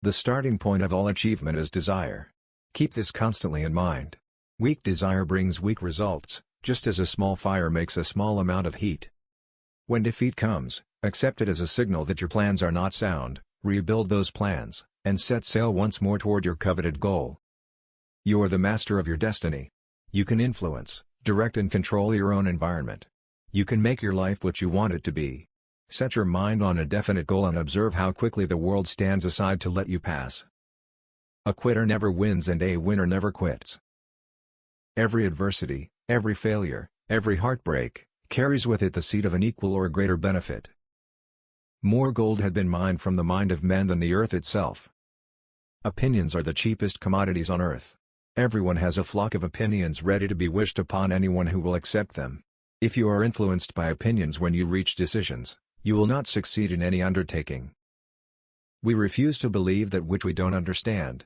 The starting point of all achievement is desire. Keep this constantly in mind. Weak desire brings weak results, just as a small fire makes a small amount of heat. When defeat comes, accept it as a signal that your plans are not sound, rebuild those plans, and set sail once more toward your coveted goal. You are the master of your destiny. You can influence, direct and control your own environment. You can make your life what you want it to be. Set your mind on a definite goal and observe how quickly the world stands aside to let you pass. A quitter never wins and a winner never quits. Every adversity, every failure, every heartbreak, carries with it the seed of an equal or greater benefit. More gold had been mined from the mind of men than the earth itself. Opinions are the cheapest commodities on earth. Everyone has a flock of opinions ready to be wished upon anyone who will accept them. If you are influenced by opinions when you reach decisions, you will not succeed in any undertaking. We refuse to believe that which we don't understand.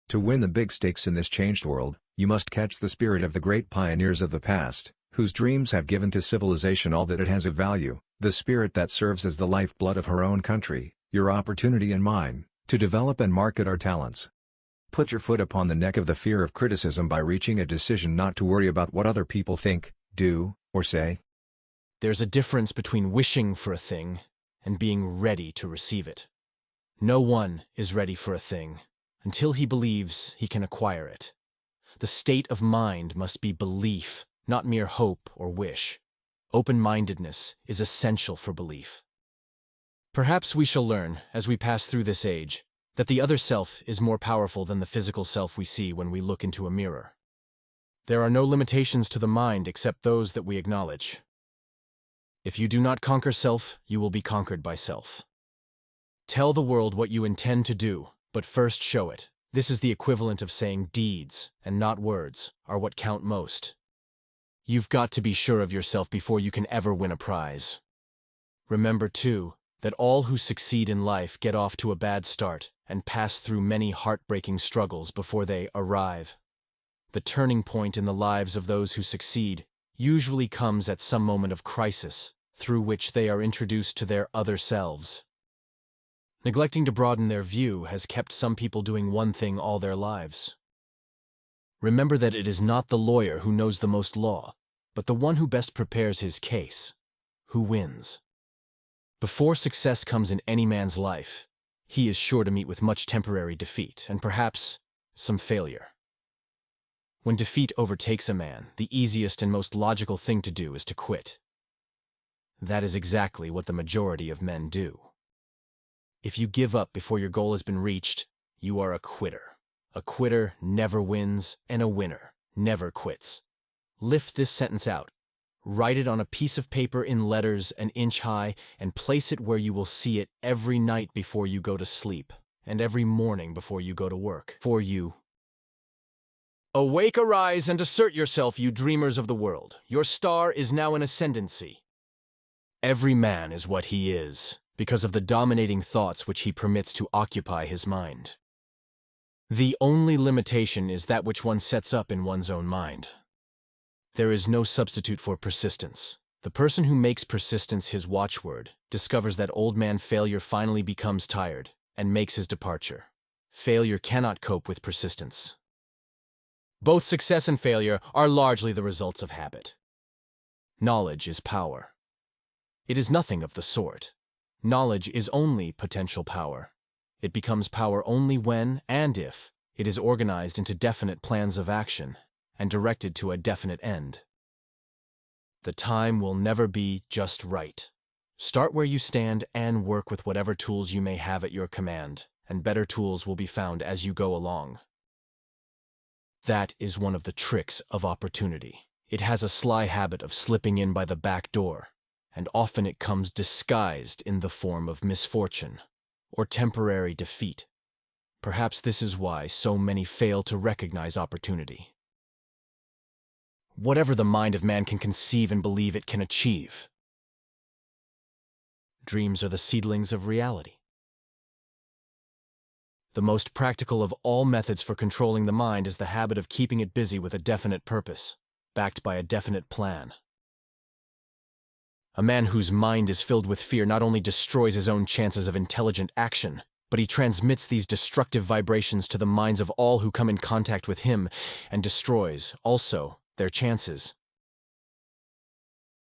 To win the big stakes in this changed world, you must catch the spirit of the great pioneers of the past, whose dreams have given to civilization all that it has of value, the spirit that serves as the lifeblood of her own country, your opportunity and mine, to develop and market our talents. Put your foot upon the neck of the fear of criticism by reaching a decision not to worry about what other people think, do, or say. There's a difference between wishing for a thing and being ready to receive it. No one is ready for a thing until he believes he can acquire it. The state of mind must be belief, not mere hope or wish. Open-mindedness is essential for belief. Perhaps we shall learn, as we pass through this age, that the other self is more powerful than the physical self we see when we look into a mirror. There are no limitations to the mind except those that we acknowledge. If you do not conquer self, you will be conquered by self. Tell the world what you intend to do, but first show it. This is the equivalent of saying deeds, and not words, are what count most. You've got to be sure of yourself before you can ever win a prize. Remember, too, that all who succeed in life get off to a bad start and pass through many heartbreaking struggles before they arrive. The turning point in the lives of those who succeed usually comes at some moment of crisis, through which they are introduced to their other selves. Neglecting to broaden their view has kept some people doing one thing all their lives. Remember that it is not the lawyer who knows the most law, but the one who best prepares his case, who wins. Before success comes in any man's life, he is sure to meet with much temporary defeat and perhaps some failure. When defeat overtakes a man, the easiest and most logical thing to do is to quit. That is exactly what the majority of men do. If you give up before your goal has been reached, you are a quitter. A quitter never wins, and a winner never quits. Lift this sentence out. Write it on a piece of paper in letters an inch high and place it where you will see it every night before you go to sleep and every morning before you go to work. For you. Awake, arise, and assert yourself, you dreamers of the world. Your star is now in ascendancy. Every man is what he is, because of the dominating thoughts which he permits to occupy his mind. The only limitation is that which one sets up in one's own mind. There is no substitute for persistence. The person who makes persistence his watchword discovers that old man failure finally becomes tired and makes his departure. Failure cannot cope with persistence. Both success and failure are largely the results of habit. Knowledge is power. It is nothing of the sort. Knowledge is only potential power. It becomes power only when, and if, it is organized into definite plans of action and directed to a definite end. The time will never be just right. Start where you stand and work with whatever tools you may have at your command, and better tools will be found as you go along. That is one of the tricks of opportunity. It has a sly habit of slipping in by the back door, and often it comes disguised in the form of misfortune or temporary defeat. Perhaps this is why so many fail to recognize opportunity. Whatever the mind of man can conceive and believe it can achieve. Dreams are the seedlings of reality. The most practical of all methods for controlling the mind is the habit of keeping it busy with a definite purpose, backed by a definite plan. A man whose mind is filled with fear not only destroys his own chances of intelligent action, but he transmits these destructive vibrations to the minds of all who come in contact with him and destroys, also, their chances.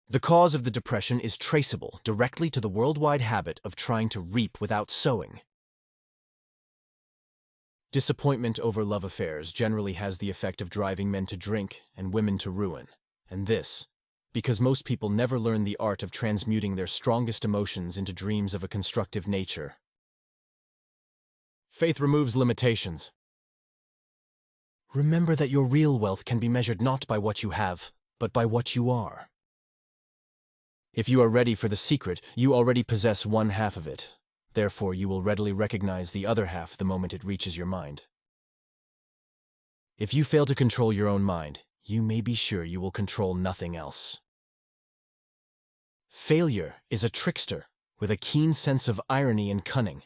The cause of the depression is traceable directly to the worldwide habit of trying to reap without sowing. Disappointment over love affairs generally has the effect of driving men to drink and women to ruin, and this, because most people never learn the art of transmuting their strongest emotions into dreams of a constructive nature. Faith removes limitations. Remember that your real wealth can be measured not by what you have, but by what you are. If you are ready for the secret, you already possess one half of it. Therefore, you will readily recognize the other half the moment it reaches your mind. If you fail to control your own mind, you may be sure you will control nothing else. Failure is a trickster with a keen sense of irony and cunning.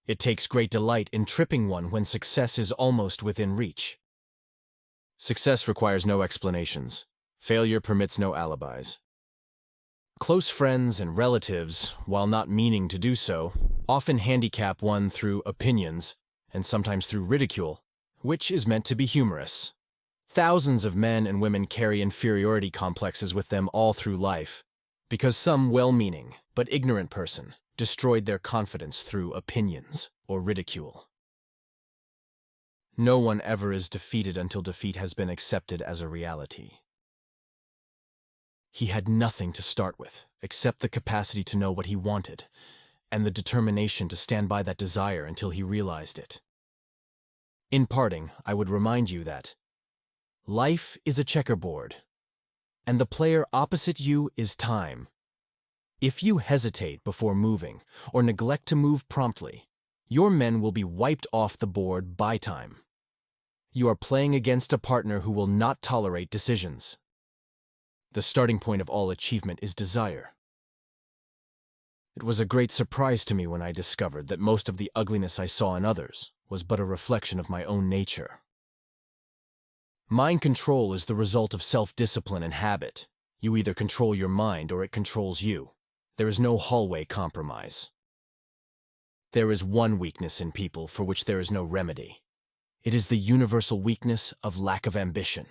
It takes great delight in tripping one when success is almost within reach. Success requires no explanations. Failure permits no alibis. Close friends and relatives, while not meaning to do so, often handicap one through opinions, and sometimes through ridicule, which is meant to be humorous. Thousands of men and women carry inferiority complexes with them all through life, because some well-meaning but ignorant person destroyed their confidence through opinions or ridicule. No one ever is defeated until defeat has been accepted as a reality. He had nothing to start with, except the capacity to know what he wanted, and the determination to stand by that desire until he realized it. In parting, I would remind you that life is a checkerboard, and the player opposite you is time. If you hesitate before moving, or neglect to move promptly, your men will be wiped off the board by time. You are playing against a partner who will not tolerate decisions. The starting point of all achievement is desire. It was a great surprise to me when I discovered that most of the ugliness I saw in others was but a reflection of my own nature. Mind control is the result of self-discipline and habit. You either control your mind or it controls you. There is no hallway compromise. There is one weakness in people for which there is no remedy. It is the universal weakness of lack of ambition.